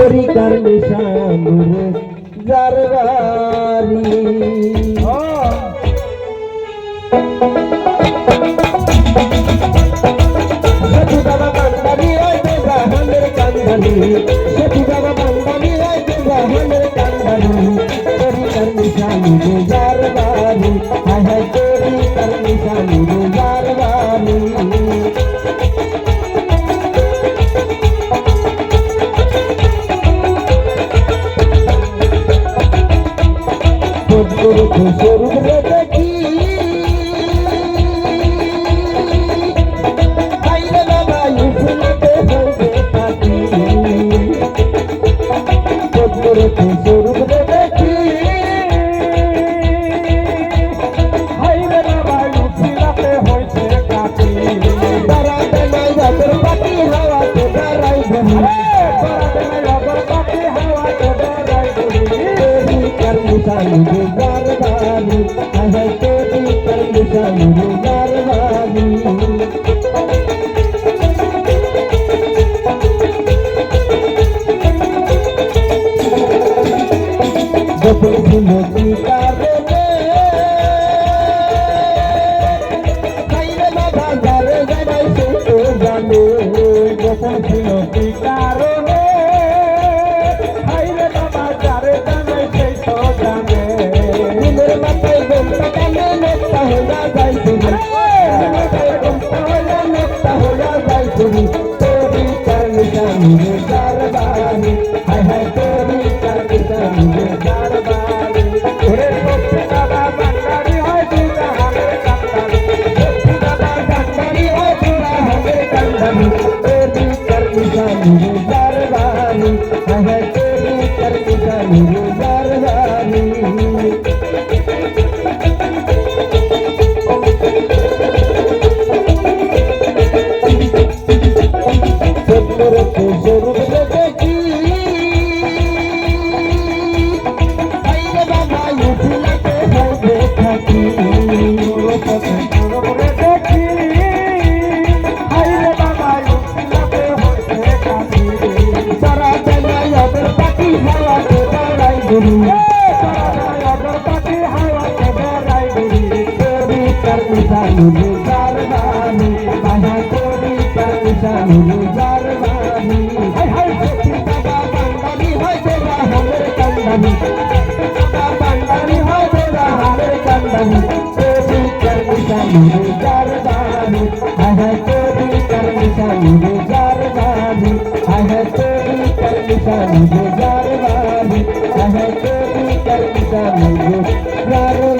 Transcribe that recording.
তরিকার নিশানুরে জারবারি সেতু বাবা বান্দানি আইতে জাহানের কান্দানি সেতু বাবা বান্দানি আইতে জাহানের কান্দানি তরিকার নিশানুরে জারবারি হায় হায় তরিকার নিশানুরে জারবারি স্বরূপ দেখি বাইরে বাবা ইউসুফে হইবে পাখি স্বরূপ দেখি বাইরে বাবা ইউসুফে হইছে পাখি দাঁড়াতে নাই রাতের পাখি হাওয়াতে দাঁড়াই ধরি দাঁড়াতে নাই রাতের পাখি হাওয়াতে দাঁড়াই ধরি তরিকার নিশানুরে জারবারি হায় তরিকার নিশানুরে জারবারি গোপন ছিল কি কারণে বাইরে বাবা যারে জানাই সে তো জানে গোপন ছিল কি কারণে বাইরে বাবা যারে জানাই সে তো জানে দিনের মাথায় গোমটা কানে নেতা হইয়া যাই তুমি মাথায় গোমটা হইয়া নেতা হইয়া যাই তুমি তরিকার নিশানুরে জারবারি হায় হায় তরিকার নিশানুরে জারবারি ওরে সত্যি বাবা বান্দারি হয় জাহানের কান্দানি সত্যি বাবা বান্দারি হয় জাহানের কান্দানি তরিকার নিশানুরে জারবারি হায় হায় তরিকার নিশানুরে জারবারি স্বরূপ দেখি বাইরে বাবা ইউসুফে হইবে থাকি স্বরূপ দেখি বাইরে বাবা ইউসুফে হইবে থাকি দাঁড়াতে নাই ওদের পাখি হাওয়াতে দাঁড়াই ধরি দাঁড়াতে নাই ওদের পাখি হাওয়াতে দাঁড়াই ধরি তরিকার নিশানুরে জারবারি হায় তরিকার নিশানুরে জারবারি হায় হায় সত্যি বাবা বান্দানি হয় জাহানের কান্দানি বাবা বান্দানি হয় জাহানের কান্দানি তরিকার নিশানুরে জারবারি হায় হায় তরিকার নিশানুরে জারবারি হায় হায় তরিকার নিশানুরে জারবারি হায় হায় তরিকার নিশানুরে জারবারি